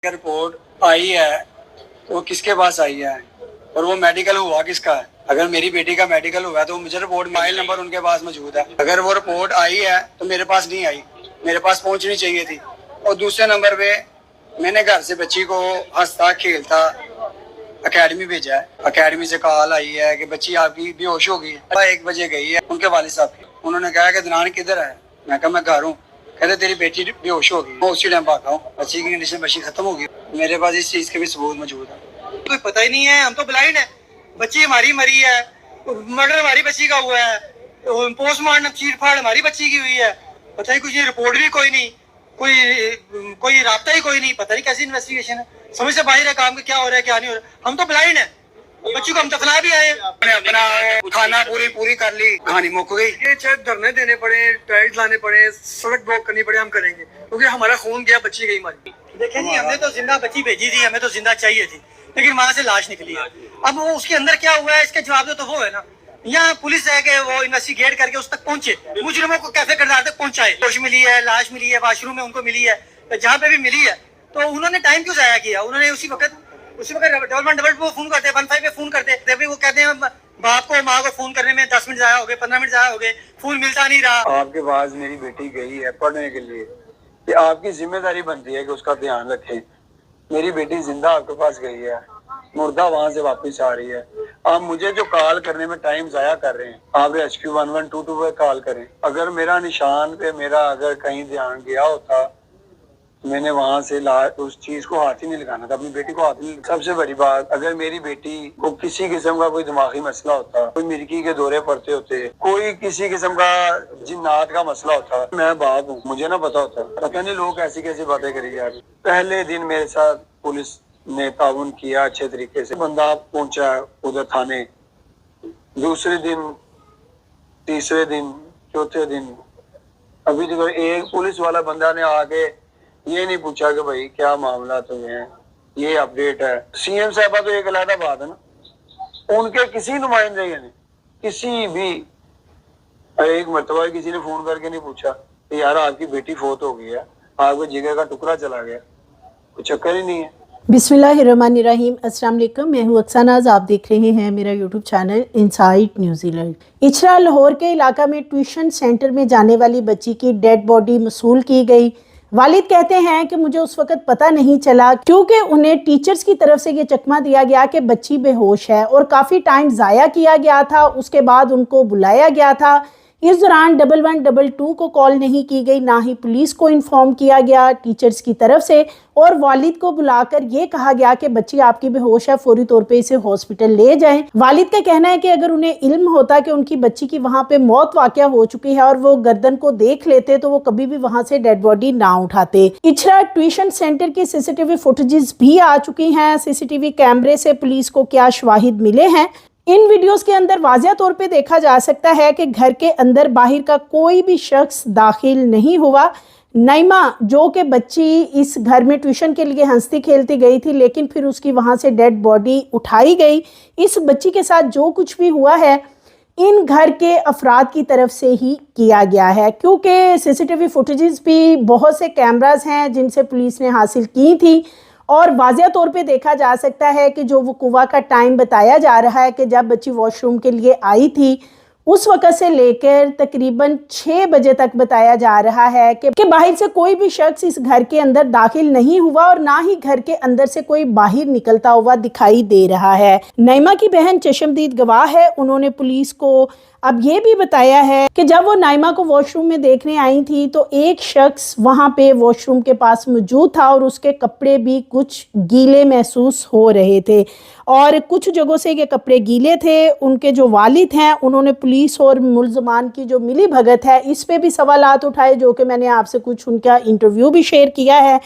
Report आई है तो वो किसके पास आई है और वो मेडिकल हुआ किसका है। अगर मेरी बेटी का मेडिकल हुआ है तो मुझे रिपोर्ट मोबाइल नंबर उनके पास मौजूद है। अगर वो रिपोर्ट आई है तो मेरे पास नहीं आई, मेरे पास पहुंचनी चाहिए थी। और दूसरे नंबर पे मैंने घर से बच्ची को हंसता खेलता अकेडमी भेजा है। अकेडमी से कॉल आई है कि बच्ची आपकी बेहोश हो गई है। 1 बजे गई है उनके वालिद साहब की। उन्होंने कहा कि दनान किधर है, मैं कहा मैं घर हूँ। कहते तेरी बेटी बेहोश हो गई। मैं उसी टाइम भागा हूँ, बच्ची की कंडीशन बच्ची खत्म हो गई। मेरे पास इस चीज के भी सबूत मौजूद है। कोई पता ही नहीं है, हम तो ब्लाइंड है। बच्ची हमारी मरी है, मर्डर हमारी बच्ची का हुआ है, पोस्टमार्टम चीट फाड़ हमारी बच्ची की हुई है। पता ही कुछ नहीं, रिपोर्ट भी कोई नहीं, कोई राब्ता ही कोई नहीं। पता नहीं कैसी इन्वेस्टिगेशन है, समझ से बाहर है काम का, क्या हो रहा है क्या नहीं हो रहा। हम तो ब्लाइंड है, बच्ची को हम दफना भी आए। अपना खाना पूरी कर ली, कहानी मुक गई। ये चाहे धरने देने पड़े, टाइल्स लाने पड़े, सड़क ब्लॉक करनी पड़े, हम करेंगे क्योंकि हमारा खून गया, बच्ची गई हमारी। देखें जी, हमने तो जिंदा बच्ची भेजी थी, हमें तो जिंदा चाहिए थी, लेकिन वहां से लाश निकली है। अब वो उसके अंदर क्या हुआ है इसके जवाब तो वो है ना। यहाँ पुलिस है कि वो इन्वेस्टिगेट करके उस तक पहुंचे, मुजरिमों को कैफे किरदार तक पहुंचाए। लाश मिली है, लाश मिली है, वाशरूम में उनको मिली है, जहाँ पे भी मिली है। तो उन्होंने टाइम क्यों जाया किया? उन्होंने उसी वक्त 1111 फोन करते, 15 पे फोन करते, तभी वो कहते हैं बाप को माँ को फोन करने में 10 मिनट जाया हो गए, 15 मिनट जाया हो गए, फोन मिलता नहीं रहा। आपके पास मेरी बेटी गई है पढ़ने के लिए, कि आपकी जिम्मेदारी बनती है कि उसका ध्यान रखें। मेरी बेटी जिंदा आपके पास गई है, मुर्दा वहां से वापस आ रही है। आप मुझे जो कॉल करने में टाइम जाया कर रहे हैं, आप रेस्क्यू 1122 पे कॉल करें। अगर मेरा निशान पे मेरा अगर कहीं ध्यान गया होता, मैंने वहां से उस चीज को हाथ ही नहीं लगाना था, अपनी बेटी को हाथ नहीं। सबसे बड़ी बात, अगर मेरी बेटी को किसी किस्म का कोई दिमागी मसला होता, कोई मिर्गी के दौरे पड़ते होते, कोई किसी किस्म का जिन्नात का मसला होता, मैं बाप हूँ, मुझे ना पता होता। पता नहीं लोग ऐसी कैसी बातें करी यार। पहले दिन मेरे साथ पुलिस ने ताउन किया अच्छे तरीके से, बंदा पहुंचा उधर थाने। दूसरे दिन, तीसरे दिन, चौथे दिन, अभी तो एक पुलिस वाला बंदा ने आके ये नहीं पूछा कि भाई क्या मामला तुम्हें है, ये अपडेट है। सीएम साहबा तो एक अलग बात है ना, उनके किसी नुमाइंदे ने किसी भी एक मरतबा किसी ने फोन करके नहीं पूछा कि यार आपकी बेटी फोत हो गई है, आपके जिगर का टुकड़ा चला गया, कोई चक्कर ही नहीं है। बिस्मिल्लाहिर्रहमानिर्रहीम। अस्सलाम वालेकुम, मैं हूँ अक्सानाज। आप देख रहे हैं मेरा YouTube channel insight New Zealand. Ichhra Lahore के इलाका में ट्यूशन सेंटर में जाने वाली बच्ची की डेड बॉडी मसूल की गई। वालिद कहते हैं कि मुझे उस वक्त पता नहीं चला क्योंकि उन्हें टीचर्स की तरफ से ये चकमा दिया गया कि बच्ची बेहोश है और काफ़ी टाइम ज़ाया किया गया था। उसके बाद उनको बुलाया गया था। इस दौरान 1122 को कॉल नहीं की गई, ना ही पुलिस को इन्फॉर्म किया गया टीचर्स की तरफ से, और वालिद को बुलाकर ये कहा गया कि बच्ची आपकी बेहोश है, फौरी तौर पे इसे हॉस्पिटल ले जाएं। वालिद का कहना है कि अगर उन्हें इल्म होता कि उनकी बच्ची की वहाँ पे मौत वाक़या हो चुकी है और वो गर्दन को देख लेते तो वो कभी भी वहाँ से डेड बॉडी ना उठाते। इचरा ट्यूशन सेंटर की सीसीटीवी फुटेजेस भी आ चुकी हैं। सीसीटीवी कैमरे से पुलिस को क्या शवाहिद मिले हैं, इन वीडियोस के अंदर वाज़िया तौर पे देखा जा सकता है कि घर के अंदर बाहर का कोई भी शख्स दाखिल नहीं हुआ। नाइमा जो कि बच्ची इस घर में ट्यूशन के लिए हंसती खेलती गई थी, लेकिन फिर उसकी वहां से डेड बॉडी उठाई गई। इस बच्ची के साथ जो कुछ भी हुआ है इन घर के अफराद की तरफ से ही किया गया है, क्योंकि सीसीटीवी फुटेजेस भी बहुत से कैमरास हैं जिनसे पुलिस ने हासिल की थी और वाज़िया तौर पे देखा जा सकता है कि जो वक़ूआ का टाइम बताया जा रहा है कि जब बच्ची वॉशरूम के लिए आई थी उस वक़्त से लेकर तकरीबन 6 बजे तक बताया जा रहा है कि बाहर से कोई भी शख्स इस घर के अंदर दाखिल नहीं हुआ और ना ही घर के अंदर से कोई बाहर निकलता हुआ दिखाई दे रहा है। नाइमा की बहन चशमदीद गवाह है, उन्होंने पुलिस को अब ये भी बताया है कि जब वो नाइमा को वॉशरूम में देखने आई थी तो एक शख्स वहाँ पे वॉशरूम के पास मौजूद था और उसके कपड़े भी कुछ गीले महसूस हो रहे थे और कुछ जगहों से ये कपड़े गीले थे। उनके जो वालिद हैं उन्होंने पुलिस और मुलजमान की जो मिली भगत है इस पे भी सवालात उठाए, जो कि मैंने आपसे कुछ उनका इंटरव्यू भी शेयर किया है।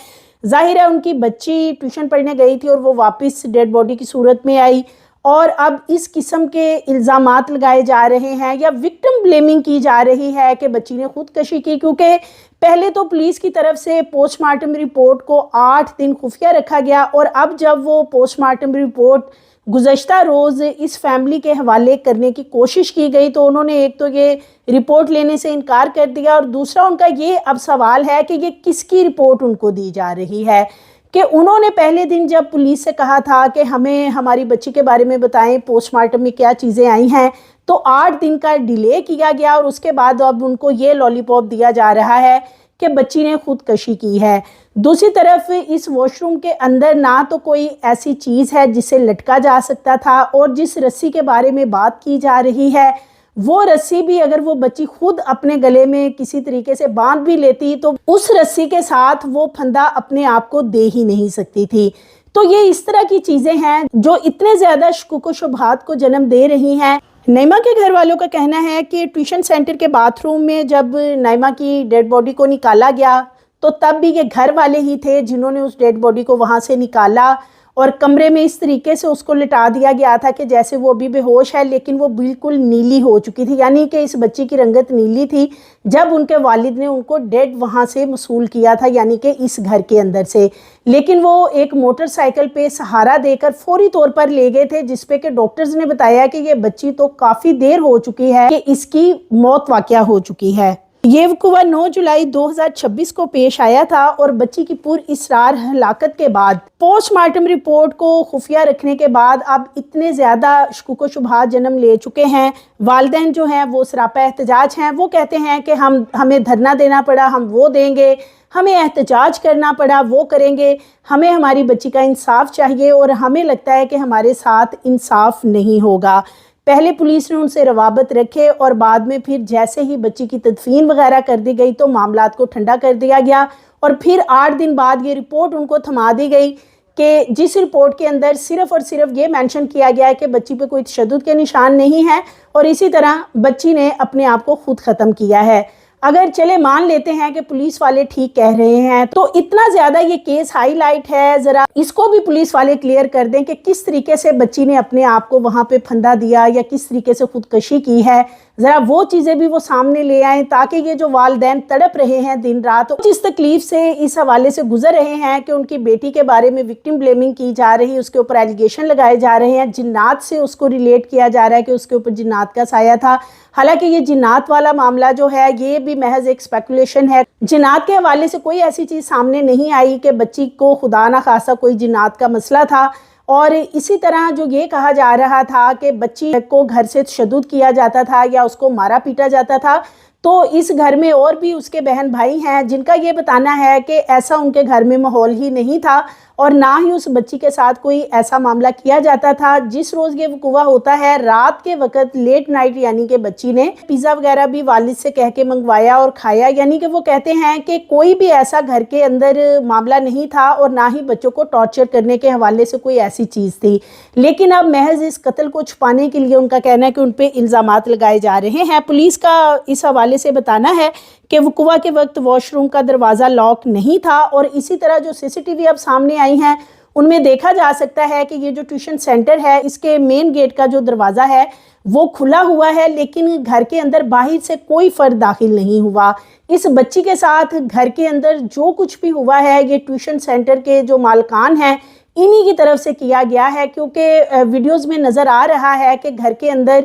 जाहिर है उनकी बच्ची ट्यूशन पढ़ने गई थी और वो वापस डेड बॉडी की सूरत में आई और अब इस किस्म के इल्ज़ामात लगाए जा रहे हैं या विक्टिम ब्लेमिंग की जा रही है कि बच्ची ने खुदकशी की, क्योंकि पहले तो पुलिस की तरफ से पोस्टमार्टम रिपोर्ट को 8 दिन खुफिया रखा गया और अब जब वो पोस्टमार्टम रिपोर्ट गुज़श्ता रोज़ इस फैमिली के हवाले करने की कोशिश की गई तो उन्होंने एक तो ये रिपोर्ट लेने से इनकार कर दिया और दूसरा उनका ये अब सवाल है कि ये किसकी रिपोर्ट उनको दी जा रही है, کہ انہوں نے پہلے دن جب پولیس سے کہا تھا کہ ہمیں ہماری بچی کے بارے میں بتائیں، پوسٹ مارٹم میں کیا چیزیں آئی ہیں، تو 8 دن کا ڈیلے کیا گیا اور اس کے بعد اب ان کو یہ لالی پاپ دیا جا رہا ہے کہ بچی نے خودکشی کی ہے۔ دوسری طرف اس واش روم کے اندر نہ تو کوئی ایسی چیز ہے جسے لٹکا جا سکتا تھا، اور جس رسی کے بارے میں بات کی جا رہی ہے وہ رسی بھی اگر وہ بچی خود اپنے گلے میں کسی طریقے سے باندھ بھی لیتی تو اس رسی کے ساتھ وہ پھندا اپنے آپ کو دے ہی نہیں سکتی تھی۔ تو یہ اس طرح کی چیزیں ہیں جو اتنے زیادہ شکوک و شبہات کو جنم دے رہی ہیں۔ نعیمہ کے گھر والوں کا کہنا ہے کہ ٹیوشن سینٹر کے باتھ روم میں جب نعیمہ کی ڈیڈ باڈی کو نکالا گیا تو تب بھی یہ گھر والے ہی تھے جنہوں نے اس ڈیڈ باڈی کو وہاں سے نکالا، اور کمرے میں اس طریقے سے اس کو لٹا دیا گیا تھا کہ جیسے وہ ابھی بے ہوش ہے، لیکن وہ بالکل نیلی ہو چکی تھی، یعنی کہ اس بچی کی رنگت نیلی تھی جب ان کے والد نے ان کو ڈیڈ وہاں سے موصول کیا تھا، یعنی کہ اس گھر کے اندر سے۔ لیکن وہ ایک موٹر سائیکل پہ سہارا دے کر فوری طور پر لے گئے تھے، جس پہ کہ ڈاکٹرز نے بتایا کہ یہ بچی تو کافی دیر ہو چکی ہے کہ اس کی موت واقعہ ہو چکی ہے۔ یہ وقوع 9 جولائی 2026 کو پیش آیا تھا، اور بچی کی پر اسرار ہلاکت کے بعد پوسٹ مارٹم رپورٹ کو خفیہ رکھنے کے بعد اب اتنے زیادہ شکوک و شبہات جنم لے چکے ہیں۔ والدین جو ہیں وہ سراپا احتجاج ہیں، وہ کہتے ہیں کہ ہمیں دھرنا دینا پڑا ہم وہ دیں گے، ہمیں احتجاج کرنا پڑا وہ کریں گے، ہمیں ہماری بچی کا انصاف چاہیے، اور ہمیں لگتا ہے کہ ہمارے ساتھ انصاف نہیں ہوگا۔ پہلے پولیس نے ان سے روابط رکھے اور بعد میں پھر جیسے ہی بچی کی تدفین وغیرہ کر دی گئی تو معاملات کو ٹھنڈا کر دیا گیا، اور پھر 8 دن بعد یہ رپورٹ ان کو تھما دی گئی کہ جس رپورٹ کے اندر صرف اور صرف یہ مینشن کیا گیا ہے کہ بچی پہ کوئی تشدد کے نشان نہیں ہے، اور اسی طرح بچی نے اپنے آپ کو خود ختم کیا ہے۔ اگر چلے مان لیتے ہیں کہ پولیس والے ٹھیک کہہ رہے ہیں، تو اتنا زیادہ یہ کیس ہائی لائٹ ہے، ذرا اس کو بھی پولیس والے کلیئر کر دیں کہ کس طریقے سے بچی نے اپنے آپ کو وہاں پہ پھندا دیا یا کس طریقے سے خودکشی کی ہے، ذرا وہ چیزیں بھی وہ سامنے لے آئیں تاکہ یہ جو والدین تڑپ رہے ہیں دن رات، جس تکلیف سے اس حوالے سے گزر رہے ہیں کہ ان کی بیٹی کے بارے میں وکٹم بلیمنگ کی جا رہی ہے، اس کے اوپر ایلیگیشن لگائے جا رہے ہیں، جنات سے اس کو ریلیٹ کیا جا رہا ہے کہ اس کے اوپر جنات کا سایہ تھا، حالانکہ یہ جنات والا معاملہ جو ہے یہ بھی محض ایک اسپیکولیشن ہے۔ جنات کے حوالے سے کوئی ایسی چیز سامنے نہیں آئی کہ بچی کو خدا نہ خواستہ کوئی جنات کا مسئلہ تھا، اور اسی طرح جو یہ کہا جا رہا تھا کہ بچی کو گھر سے تشدد کیا جاتا تھا یا اس کو مارا پیٹا جاتا تھا، تو اس گھر میں اور بھی اس کے بہن بھائی ہیں جن کا یہ بتانا ہے کہ ایسا ان کے گھر میں ماحول ہی نہیں تھا، اور نہ ہی اس بچی کے ساتھ کوئی ایسا معاملہ کیا جاتا تھا۔ جس روز یہ وقوع ہوتا ہے رات کے وقت لیٹ نائٹ، یعنی کہ بچی نے پیزا وغیرہ بھی والد سے کہہ کے منگوایا اور کھایا، یعنی کہ وہ کہتے ہیں کہ کوئی بھی ایسا گھر کے اندر معاملہ نہیں تھا، اور نہ ہی بچوں کو ٹارچر کرنے کے حوالے سے کوئی ایسی چیز تھی۔ لیکن اب محض اس قتل کو چھپانے کے لیے ان کا کہنا ہے کہ ان پہ الزامات لگائے جا رہے ہیں۔ پولیس کا اس حوالے سے بتانا ہے کہ وقوع کے وقت واش روم کا دروازہ لاک نہیں تھا، اور اسی طرح جو سی سی ٹی وی اب سامنے آئی ہیں ان میں دیکھا جا سکتا ہے کہ یہ جو ٹیوشن سینٹر ہے اس کے مین گیٹ کا جو دروازہ ہے وہ کھلا ہوا ہے، لیکن گھر کے اندر باہر سے کوئی فرد داخل نہیں ہوا۔ اس بچی کے ساتھ گھر کے اندر جو کچھ بھی ہوا ہے یہ ٹیوشن سینٹر کے جو مالکان ہیں انہی کی طرف سے کیا گیا ہے، کیونکہ ویڈیوز میں نظر آ رہا ہے کہ گھر کے اندر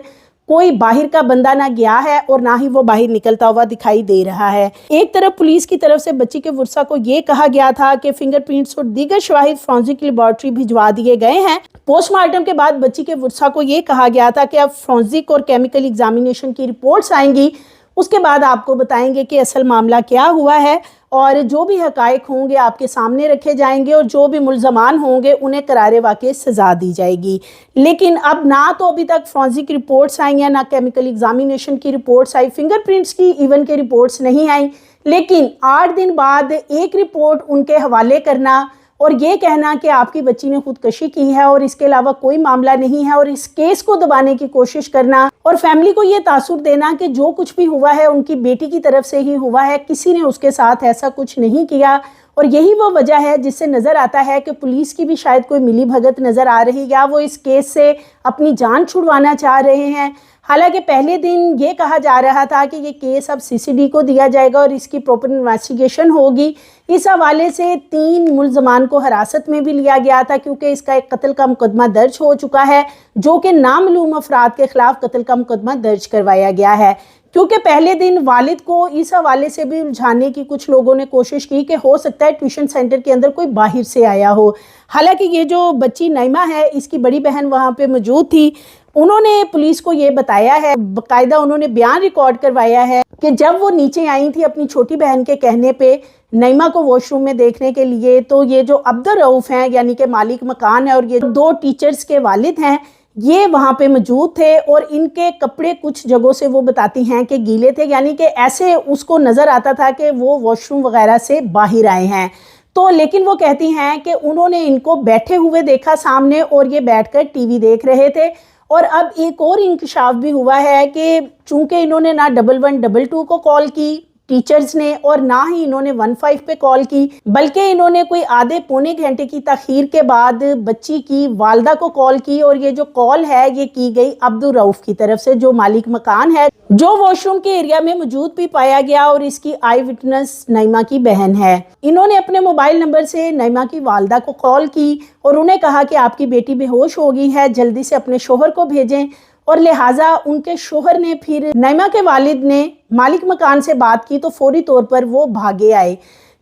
کوئی باہر کا بندہ نہ گیا ہے اور نہ ہی وہ باہر نکلتا ہوا دکھائی دے رہا ہے۔ ایک طرف پولیس کی طرف سے بچی کے ورثاء کو یہ کہا گیا تھا کہ فنگر پرنٹس اور دیگر شواہد فورنزک لیبارٹری بھجوا دیے گئے ہیں۔ پوسٹ مارٹم کے بعد بچی کے ورثاء کو یہ کہا گیا تھا کہ اب فورنزک اور کیمیکل ایگزامینیشن کی رپورٹس آئیں گی، اس کے بعد آپ کو بتائیں گے کہ اصل معاملہ کیا ہوا ہے، اور جو بھی حقائق ہوں گے آپ کے سامنے رکھے جائیں گے، اور جو بھی ملزمان ہوں گے انہیں قرار واقع سزا دی جائے گی۔ لیکن اب نہ تو ابھی تک فورنزک رپورٹس آئی ہیں، نہ کیمیکل ایگزامینیشن کی رپورٹس آئی، فنگر پرنٹس کی ایون کے رپورٹس نہیں آئیں، لیکن 8 دن بعد ایک رپورٹ ان کے حوالے کرنا اور یہ کہنا کہ آپ کی بچی نے خودکشی کی ہے اور اس کے علاوہ کوئی معاملہ نہیں ہے، اور اس کیس کو دبانے کی کوشش کرنا اور فیملی کو یہ تاثر دینا کہ جو کچھ بھی ہوا ہے ان کی بیٹی کی طرف سے ہی ہوا ہے، کسی نے اس کے ساتھ ایسا کچھ نہیں کیا، اور یہی وہ وجہ ہے جس سے نظر آتا ہے کہ پولیس کی بھی شاید کوئی ملی بھگت نظر آ رہی، یا وہ اس کیس سے اپنی جان چھڑوانا چاہ رہے ہیں۔ حالانکہ پہلے دن یہ کہا جا رہا تھا کہ یہ کیس اب سی سی ڈی کو دیا جائے گا اور اس کی پراپر انویسٹیگیشن ہوگی۔ اس حوالے سے 3 ملزمان کو حراست میں بھی لیا گیا تھا، کیونکہ اس کا ایک قتل کا مقدمہ درج ہو چکا ہے، جو کہ نامعلوم افراد کے خلاف قتل کا مقدمہ درج کروایا گیا ہے۔ क्योंकि पहले दिन वालिद को इस हवाले से भी उलझाने की कुछ लोगों ने कोशिश की कि हो सकता है ट्यूशन सेंटर के अंदर कोई बाहर से आया हो। हालांकि ये जो बच्ची नईमा है, इसकी बड़ी बहन वहाँ पे मौजूद थी। उन्होंने पुलिस को ये बताया है, बाकायदा उन्होंने बयान रिकॉर्ड करवाया है कि जब वो नीचे आई थी अपनी छोटी बहन के कहने पे नईमा को वॉशरूम में देखने के लिए, तो ये जो अब्दुल रऊफ हैं यानी कि मालिक मकान है और ये 2 टीचर्स के वालिद हैं, ये वहाँ पे मौजूद थे और इनके कपड़े कुछ जगहों से वो बताती हैं कि गीले थे, यानी कि ऐसे उसको नज़र आता था कि वो वॉशरूम वगैरह से बाहर आए हैं। तो लेकिन वो कहती हैं कि उन्होंने इनको बैठे हुए देखा सामने और ये बैठकर टीवी देख रहे थे। और अब एक और इंकशाफ भी हुआ है कि चूंकि इन्होंने ना 1122 को कॉल की टीचर्स ने और ना ही इन्होंने 15 पे कॉल की, बल्कि इन्होंने कोई आधे पौने घंटे की तखीर के बाद बच्ची की वालदा को कॉल की। और ये जो कॉल है ये की गई अब्दुल रऊफ की तरफ से, जो मालिक मकान है, जो वॉशरूम के एरिया में मौजूद भी पाया गया और इसकी आई विटनेस नईमा की बहन है। इन्होंने अपने मोबाइल नंबर से नईमा की वालदा को कॉल की और उन्हें कहा कि आपकी बेटी बेहोश हो गई है, जल्दी से अपने शोहर को भेजें। और लिहाजा उनके शोहर ने फिर नईमा के वालिद ने मालिक मकान से बात की तो फौरी तौर पर वो भागे आए।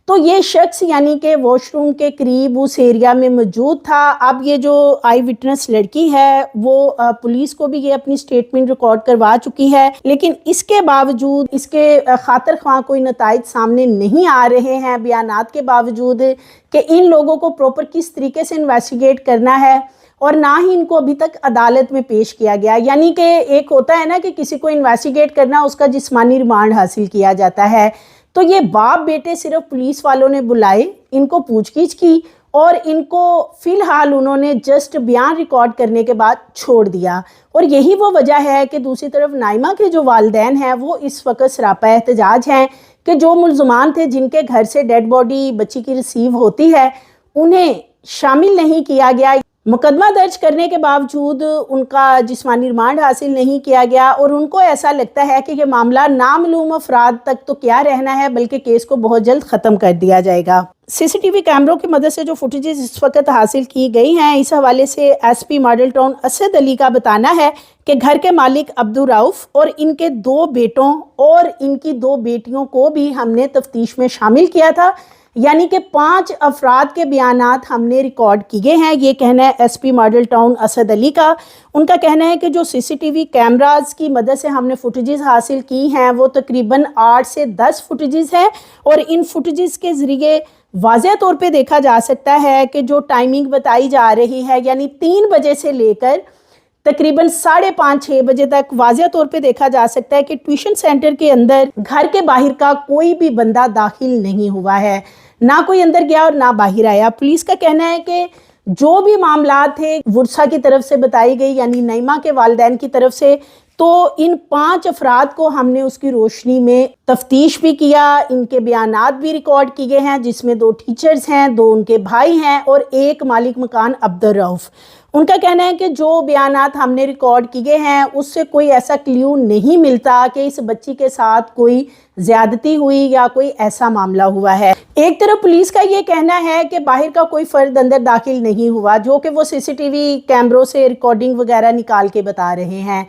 तो ये शख्स यानी कि वॉशरूम के करीब उस एरिया में मौजूद था। अब ये जो आई विटनेस लड़की है वो पुलिस को भी ये अपनी स्टेटमेंट रिकॉर्ड करवा चुकी है, लेकिन इसके बावजूद इसके खातिर ख्वाह कोई नताइज सामने नहीं आ रहे हैं, बयानात के बावजूद कि इन लोगों को प्रॉपर किस तरीके से इन्वेस्टिगेट करना है और ना ही इनको अभी तक अदालत में पेश किया गया। यानी कि एक होता है ना कि किसी को इन्वेस्टिगेट करना, उसका जिस्मानी रिमांड हासिल किया जाता है। तो ये बाप बेटे सिर्फ पुलिस वालों ने बुलाए, इनको पूछगिछ की और इनको फ़िलहाल उन्होंने जस्ट बयान रिकॉर्ड करने के बाद छोड़ दिया। और यही वो वजह है कि दूसरी तरफ नाइमा के जो वालिदैन हैं वो इस वक्त सरापा एहतजाज हैं कि जो मुल्ज़मान थे जिनके घर से डेड बॉडी बच्ची की रिसीव होती है उन्हें शामिल नहीं किया गया। मुकदमा दर्ज करने के बावजूद उनका जिस्मानी रिमांड हासिल नहीं किया गया और उनको ऐसा लगता है कि ये मामला नामालूम अफराद तक तो क्या रहना है, बल्कि केस को बहुत जल्द ख़त्म कर दिया जाएगा। सीसीटीवी कैमरों की मदद से जो फुटेजेस इस वक्त हासिल की गई हैं, इस हवाले से SP model town Asad Ali का बताना है कि घर के मालिक अब्दुल रऊफ और इनके 2 बेटों और इनकी 2 बेटियों को भी हमने तफ्तीश में शामिल किया था, यानी कि 5 अफराद के बयानात हमने रिकॉर्ड किए हैं। ये कहना है SP model town Asad Ali का। उनका कहना है कि जो सीसीटीवी कैमरास की मदद से हमने फुटेजेस हासिल की हैं वो तकरीबन 8 से 10 फुटेजेस हैं और इन फुटेजेस के ज़रिए वाज़ेह तौर पे देखा जा सकता है कि जो टाइमिंग बताई जा रही है, यानी 3 बजे से लेकर तकरीबन 5:30-6 बजे तक वाज़ेह तौर पे देखा जा सकता है कि ट्यूशन सेंटर के अंदर घर के बाहर का कोई भी बंदा दाखिल नहीं हुआ है, ना कोई अंदर गया और ना बाहर आया। पुलिस का कहना है कि जो भी मामला थे वुरसा की तरफ से बताई गई, यानी नईमा के वालिदैन की तरफ से, तो इन 5 अफराद को हमने उसकी रोशनी में तफ्तीश भी किया, इनके बयानात भी रिकॉर्ड किए हैं, जिसमें 2 टीचर्स हैं, 2 उनके भाई हैं और 1 मालिक मकान अब्दुल रऊफ। उनका कहना है कि जो बयानात हमने रिकॉर्ड किए हैं उससे कोई ऐसा क्ल्यू नहीं मिलता कि इस बच्ची के साथ कोई ज्यादती हुई या कोई ऐसा मामला हुआ है। एक तरफ पुलिस का ये कहना है कि बाहर का कोई फर्द अंदर दाखिल नहीं हुआ, जो कि वो सीसीटीवी कैमरों से रिकॉर्डिंग वगैरह निकाल के बता रहे हैं,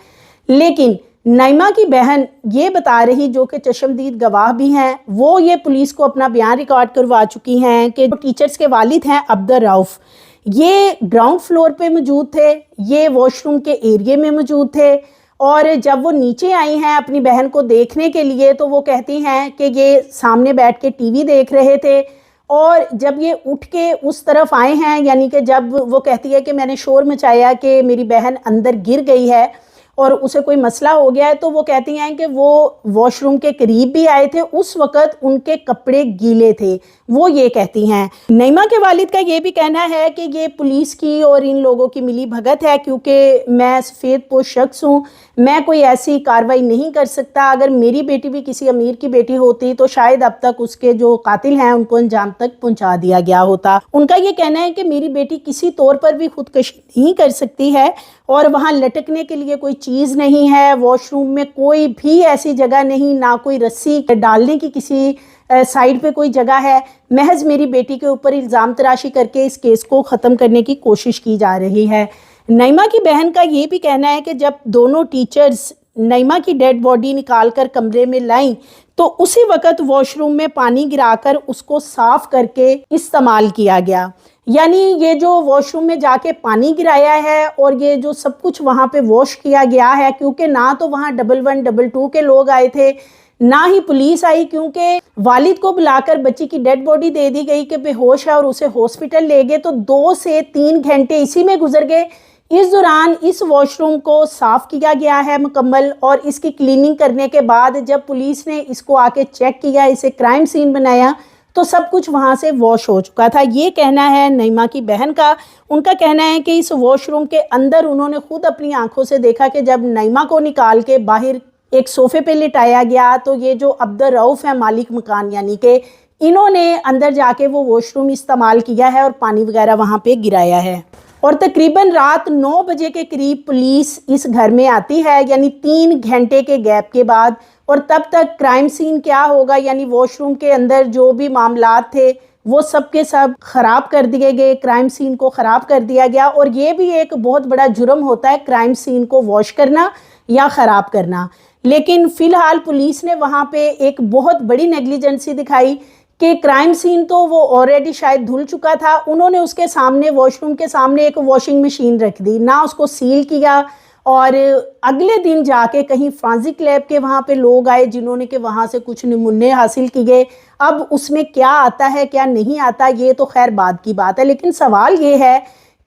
लेकिन नईमा की बहन ये बता रही, जो कि चश्मदीद गवाह भी हैं, वो ये पुलिस को अपना बयान रिकॉर्ड करवा चुकी हैं कि जो टीचर्स के वालिद हैं अब्दुल रऊफ, ये ग्राउंड फ्लोर पे मौजूद थे, ये वॉशरूम के एरिया में मौजूद थे और जब वो नीचे आई हैं अपनी बहन को देखने के लिए तो वो कहती हैं कि ये सामने बैठ के टीवी देख रहे थे और जब ये उठ के उस तरफ आए हैं, यानी कि जब वो कहती है कि मैंने शोर मचाया कि मेरी बहन अंदर गिर गई है और उसे कोई मसला हो गया है, तो वो कहती हैं कि वो वॉशरूम के करीब भी आए थे, उस वक़्त उनके कपड़े गीले थे, वो ये कहती हैं। नईमा के वालिद का ये भी कहना है कि ये पुलिस की और इन लोगों की मिली भगत है, क्योंकि मैं सफ़ेद पोश शख्स हूँ, मैं कोई ऐसी कार्रवाई नहीं कर सकता। अगर मेरी बेटी भी किसी अमीर की बेटी होती तो शायद अब तक उसके जो कातिल हैं उनको अंजाम तक पहुँचा दिया गया होता। उनका ये कहना है कि मेरी बेटी किसी तौर पर भी खुदकशी नहीं कर सकती है और वहाँ लटकने के लिए कोई चीज़ नहीं है, वॉशरूम में कोई भी ऐसी जगह नहीं, ना कोई रस्सी डालने की किसी साइड पे कोई जगह है। महज मेरी बेटी के ऊपर इल्ज़ाम तराशी करके इस केस को ख़त्म करने की कोशिश की जा रही है। नईमा की बहन का ये भी कहना है कि जब दोनों टीचर्स नईमा की डेड बॉडी निकाल कर कमरे में लाई तो उसी वक्त वॉशरूम में पानी गिराकर उसको साफ करके इस्तेमाल किया गया। यानी ये जो वॉशरूम में जाके पानी गिराया है और ये जो सब कुछ वहाँ पे वॉश किया गया है, क्योंकि ना तो वहाँ 11 22 के लोग आए थे, ना ही पुलिस आई, क्योंकि वालिद को बुलाकर बच्ची की डेड बॉडी दे दी गई कि बेहोश है और उसे हॉस्पिटल ले गए। तो 2 से 3 घंटे इसी में गुजर गए। इस दौरान इस वॉशरूम को साफ़ किया गया है मुकम्मल, और इसकी क्लीनिंग करने के बाद जब पुलिस ने इसको आके चेक किया, इसे क्राइम सीन बनाया, तो सब कुछ वहाँ से वॉश हो चुका था। ये कहना है नईमा की बहन का। उनका कहना है कि इस वॉशरूम के अंदर उन्होंने खुद अपनी आंखों से देखा कि जब नईमा को निकाल के बाहर एक सोफे पे लिटाया गया तो ये जो अब्दुल रऊफ़ है मालिक मकान, यानी कि इन्होंने अंदर जाके वो वॉशरूम इस्तेमाल किया है और पानी वगैरह वहाँ पे गिराया है। और तकरीबन रात 9 बजे के करीब पुलिस इस घर में आती है, यानी 3 घंटे के गैप के बाद। और तब तक क्राइम सीन क्या होगा, यानी वॉशरूम के अंदर जो भी मामलात थे वो सब के सब ख़राब कर दिए गए, क्राइम सीन को ख़राब कर दिया गया। और ये भी एक बहुत बड़ा जुर्म होता है क्राइम सीन को वॉश करना या ख़राब करना। लेकिन फ़िलहाल पुलिस ने वहाँ पे एक बहुत बड़ी नेग्लिजेंसी दिखाई कि क्राइम सीन तो वो ऑलरेडी शायद धुल चुका था, उन्होंने उसके सामने वॉशरूम के सामने एक वॉशिंग मशीन रख दी, ना उसको सील किया। और अगले दिन जाके कहीं फॉरेंसिक लैब के वहाँ पे लोग आए जिन्होंने कि वहाँ से कुछ नमूने हासिल किए। अब उसमें क्या आता है क्या नहीं आता ये तो खैर बाद की बात है, लेकिन सवाल ये है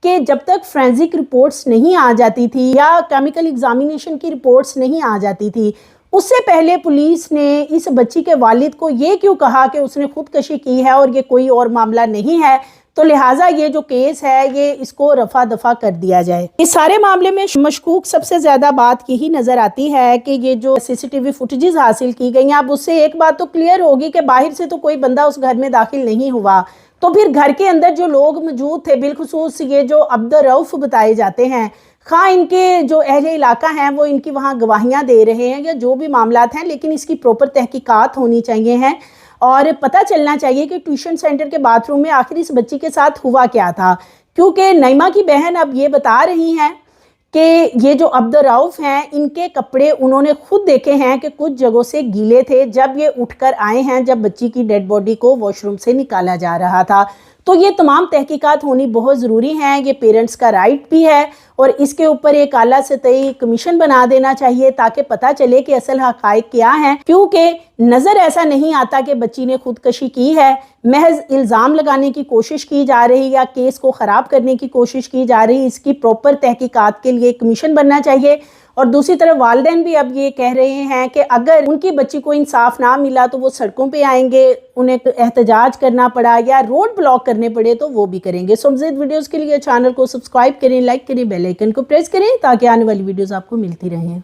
कि जब तक फॉरेंसिक रिपोर्ट्स नहीं आ जाती थी या केमिकल एग्जामिनेशन की रिपोर्ट्स नहीं आ जाती थी, उससे पहले पुलिस ने इस बच्ची के वालिद को ये क्यों कहा कि उसने खुदकशी की है और ये कोई और मामला नहीं है, तो लिहाजा ये जो केस है ये इसको रफा दफा कर दिया जाए। इस सारे मामले में मशकूक सबसे ज़्यादा बात यही नज़र आती है कि ये जो सीसीटीवी फुटेजेस हासिल की गई हैं, अब उससे एक बात तो क्लियर होगी कि बाहर से तो कोई बंदा उस घर में दाखिल नहीं हुआ, तो फिर घर के अंदर जो लोग मौजूद थे, बिलखुसूस ये जो अब्दुल रऊफ़ बताए जाते हैं, ख़ां इनके जो अहले इलाका हैं वो इनकी वहाँ गवाहियाँ दे रहे हैं या जो भी मामलात हैं, लेकिन इसकी प्रॉपर तहकीकात होनी चाहिए हैं और पता चलना चाहिए कि ट्यूशन सेंटर के बाथरूम में आखिर इस बच्ची के साथ हुआ क्या था। क्योंकि नईमा की बहन अब ये बता रही हैं कि ये जो अब्दुल रऊफ़ हैं इनके कपड़े उन्होंने खुद देखे हैं कि कुछ जगहों से गीले थे जब ये उठकर आए हैं, जब बच्ची की डेड बॉडी को वॉशरूम से निकाला जा रहा था। तो ये तमाम तहकीकात होनी बहुत ज़रूरी हैं, ये पेरेंट्स का राइट भी है और इसके ऊपर एक आला सतही कमीशन बना देना चाहिए ताकि पता चले कि असल हक़ाइक़ क्या हैं। क्योंकि नज़र ऐसा नहीं आता कि बच्ची ने खुदकशी की है, महज इल्ज़ाम लगाने की कोशिश की जा रही या केस को ख़राब करने की कोशिश की जा रही। इसकी प्रॉपर तहकीकात के लिए कमीशन बनना चाहिए। और दूसरी तरफ वालिदैन भी अब ये कह रहे हैं कि अगर उनकी बच्ची को इंसाफ ना मिला तो वो सड़कों पे आएंगे, उन्हें एहतजाज करना पड़ा या रोड ब्लॉक करने पड़े तो वो भी करेंगे। सो मज़ीद वीडियोज़ के लिए चैनल को सब्सक्राइब करें, लाइक करें, बेल आइकन को प्रेस करें ताकि आने वाली वीडियोज़ आपको मिलती रहें।